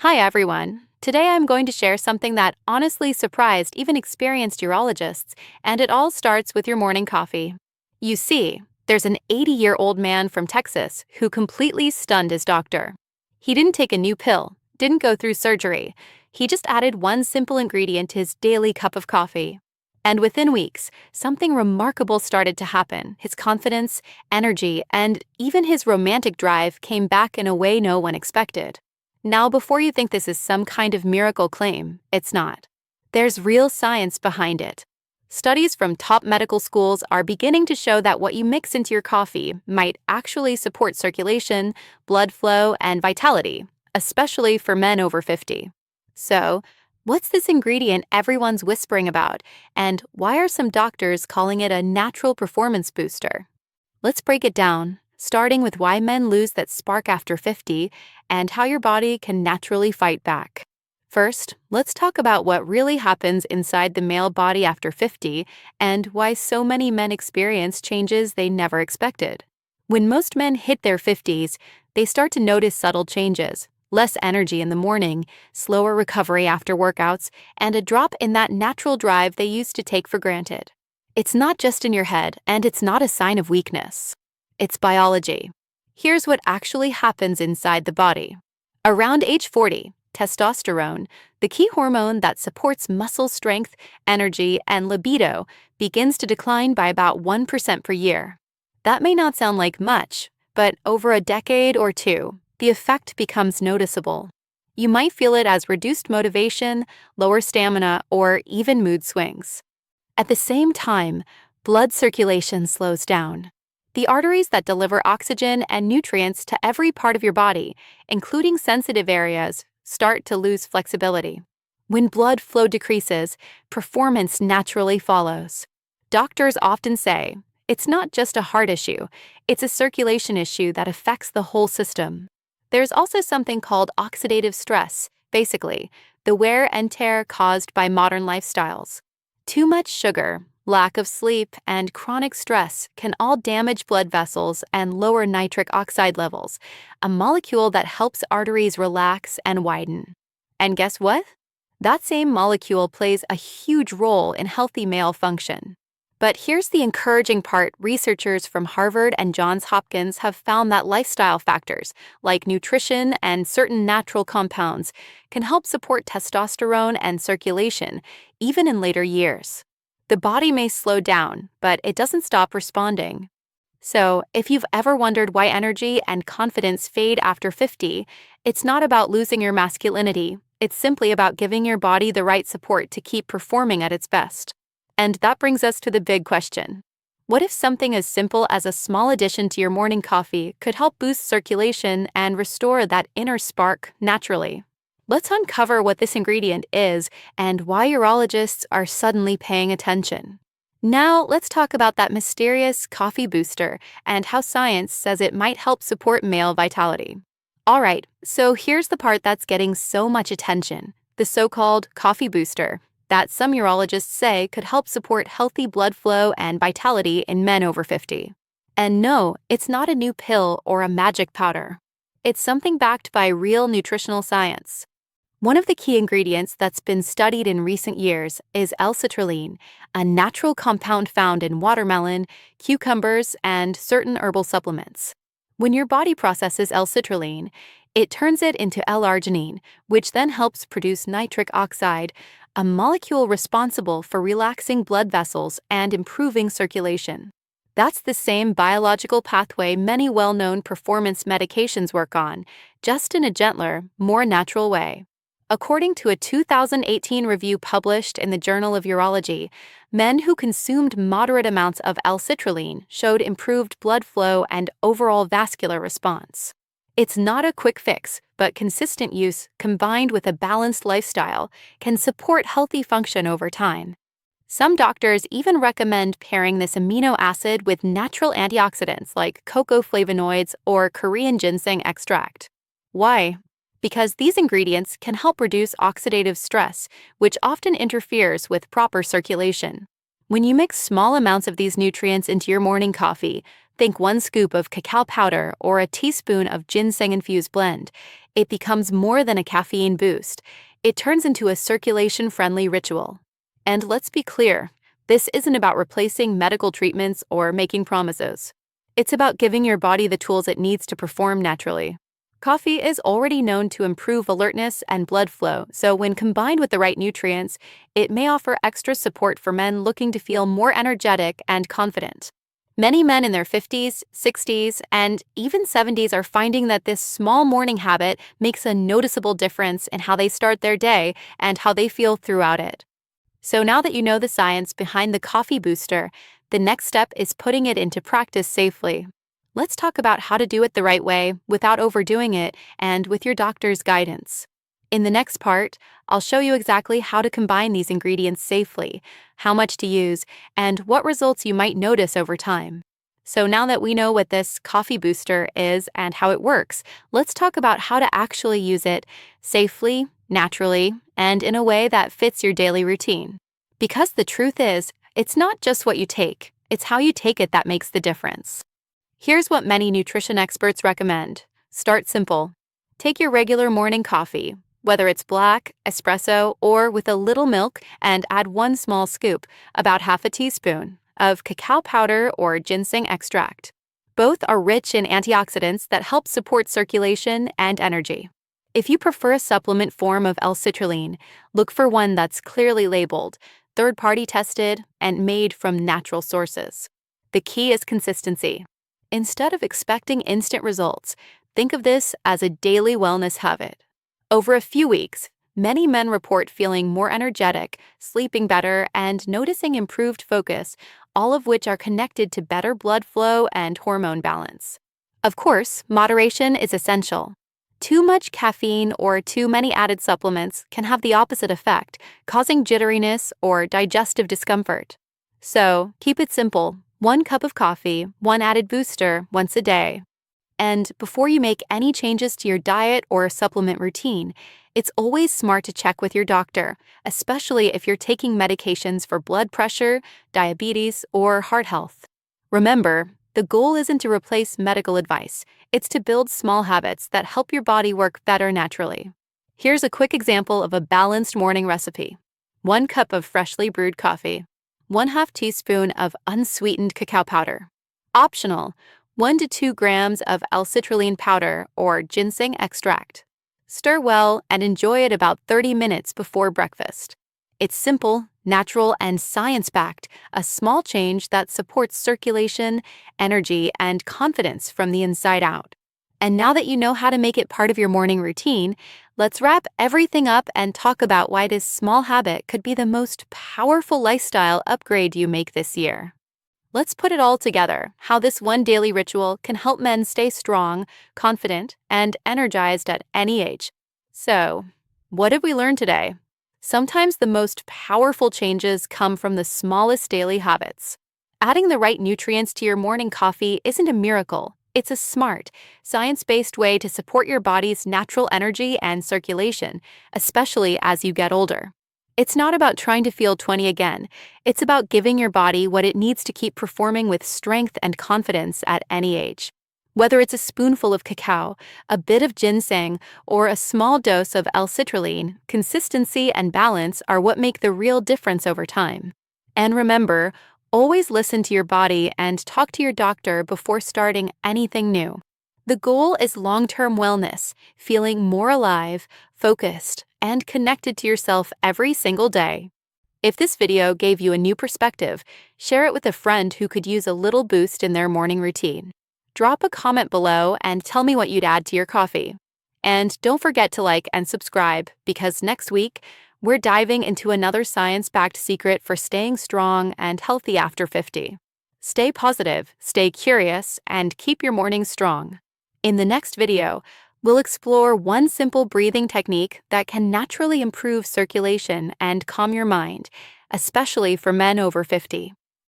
Hi everyone. Today I'm going to share something that honestly surprised even experienced urologists, and it all starts with your morning coffee. You see, there's an 80-year-old man from Texas who completely stunned his doctor. He didn't take a new pill, didn't go through surgery. He just added one simple ingredient to his daily cup of coffee. And within weeks, something remarkable started to happen. His confidence, energy, and even his romantic drive came back in a way no one expected. Now, before you think this is some kind of miracle claim, it's not. There's real science behind it. Studies from top medical schools are beginning to show that what you mix into your coffee might actually support circulation, blood flow, and vitality, especially for men over 50. So, what's this ingredient everyone's whispering about, and why are some doctors calling it a natural performance booster? Let's break it down, starting with why men lose that spark after 50 and how your body can naturally fight back. First, let's talk about what really happens inside the male body after 50 and why so many men experience changes they never expected. When most men hit their 50s, they start to notice subtle changes: less energy in the morning, slower recovery after workouts, and a drop in that natural drive they used to take for granted. It's not just in your head, and it's not a sign of weakness. It's biology. Here's what actually happens inside the body. Around age 40, testosterone, the key hormone that supports muscle strength, energy, and libido, begins to decline by about 1% per year. That may not sound like much, but over a decade or two, the effect becomes noticeable. You might feel it as reduced motivation, lower stamina, or even mood swings. At the same time, blood circulation slows down. The arteries that deliver oxygen and nutrients to every part of your body, including sensitive areas, start to lose flexibility. When blood flow decreases, performance naturally follows. Doctors often say, it's not just a heart issue, it's a circulation issue that affects the whole system. There's also something called oxidative stress, basically, the wear and tear caused by modern lifestyles. Too much sugar, lack of sleep, and chronic stress can all damage blood vessels and lower nitric oxide levels, a molecule that helps arteries relax and widen. And guess what? That same molecule plays a huge role in healthy male function. But here's the encouraging part: researchers from Harvard and Johns Hopkins have found that lifestyle factors, like nutrition and certain natural compounds, can help support testosterone and circulation, even in later years. The body may slow down, but it doesn't stop responding. So, if you've ever wondered why energy and confidence fade after 50, it's not about losing your masculinity. It's simply about giving your body the right support to keep performing at its best. And that brings us to the big question. What if something as simple as a small addition to your morning coffee could help boost circulation and restore that inner spark naturally? Let's uncover what this ingredient is and why urologists are suddenly paying attention. Now, let's talk about that mysterious coffee booster and how science says it might help support male vitality. All right, so here's the part that's getting so much attention: the so-called coffee booster that some urologists say could help support healthy blood flow and vitality in men over 50. And no, it's not a new pill or a magic powder. It's something backed by real nutritional science. One of the key ingredients that's been studied in recent years is L-citrulline, a natural compound found in watermelon, cucumbers, and certain herbal supplements. When your body processes L-citrulline, it turns it into L-arginine, which then helps produce nitric oxide, a molecule responsible for relaxing blood vessels and improving circulation. That's the same biological pathway many well-known performance medications work on, just in a gentler, more natural way. According to a 2018 review published in the Journal of Urology, men who consumed moderate amounts of L-citrulline showed improved blood flow and overall vascular response. It's not a quick fix, but consistent use combined with a balanced lifestyle can support healthy function over time. Some doctors even recommend pairing this amino acid with natural antioxidants like cocoa flavonoids or Korean ginseng extract. Why? Because these ingredients can help reduce oxidative stress, which often interferes with proper circulation. When you mix small amounts of these nutrients into your morning coffee, think 1 scoop of cacao powder or a teaspoon of ginseng-infused blend, it becomes more than a caffeine boost. It turns into a circulation-friendly ritual. And let's be clear, this isn't about replacing medical treatments or making promises. It's about giving your body the tools it needs to perform naturally. Coffee is already known to improve alertness and blood flow, so when combined with the right nutrients, it may offer extra support for men looking to feel more energetic and confident. Many men in their 50s, 60s, and even 70s are finding that this small morning habit makes a noticeable difference in how they start their day and how they feel throughout it. So now that you know the science behind the coffee booster, the next step is putting it into practice safely. Let's talk about how to do it the right way without overdoing it and with your doctor's guidance. In the next part, I'll show you exactly how to combine these ingredients safely, how much to use, and what results you might notice over time. So now that we know what this coffee booster is and how it works, let's talk about how to actually use it safely, naturally, and in a way that fits your daily routine. Because the truth is, it's not just what you take, it's how you take it that makes the difference. Here's what many nutrition experts recommend. Start simple. Take your regular morning coffee, whether it's black, espresso, or with a little milk, and add 1 small scoop, about half a teaspoon, of cacao powder or ginseng extract. Both are rich in antioxidants that help support circulation and energy. If you prefer a supplement form of L-citrulline, look for one that's clearly labeled, third-party tested, and made from natural sources. The key is consistency. Instead of expecting instant results, think of this as a daily wellness habit. Over a few weeks, many men report feeling more energetic, sleeping better, and noticing improved focus, all of which are connected to better blood flow and hormone balance. Of course, moderation is essential. Too much caffeine or too many added supplements can have the opposite effect, causing jitteriness or digestive discomfort. So, keep it simple. 1 cup of coffee, 1 added booster once a day. And before you make any changes to your diet or supplement routine, it's always smart to check with your doctor, especially if you're taking medications for blood pressure, diabetes, or heart health. Remember, the goal isn't to replace medical advice, it's to build small habits that help your body work better naturally. Here's a quick example of a balanced morning recipe. 1 cup of freshly brewed coffee. 1/2 teaspoon of unsweetened cacao powder. Optional, 1 to 2 grams of L-citrulline powder or ginseng extract. Stir well and enjoy it about 30 minutes before breakfast. It's simple, natural, and science-backed, a small change that supports circulation, energy, and confidence from the inside out. And now that you know how to make it part of your morning routine, let's wrap everything up and talk about why this small habit could be the most powerful lifestyle upgrade you make this year. Let's put it all together, how this one daily ritual can help men stay strong, confident, and energized at any age. So, what did we learn today? Sometimes the most powerful changes come from the smallest daily habits. Adding the right nutrients to your morning coffee isn't a miracle. It's a smart, science-based way to support your body's natural energy and circulation, especially as you get older. It's not about trying to feel 20 again. It's about giving your body what it needs to keep performing with strength and confidence at any age. Whether it's a spoonful of cacao, a bit of ginseng, or a small dose of L-citrulline, consistency and balance are what make the real difference over time. And remember, always listen to your body and talk to your doctor before starting anything new. The goal is long-term wellness, feeling more alive, focused, and connected to yourself every single day. If this video gave you a new perspective, share it with a friend who could use a little boost in their morning routine. Drop a comment below and tell me what you'd add to your coffee. And don't forget to like and subscribe, because next week, we're diving into another science-backed secret for staying strong and healthy after 50. Stay positive, stay curious, and keep your mornings strong. In the next video, we'll explore one simple breathing technique that can naturally improve circulation and calm your mind, especially for men over 50.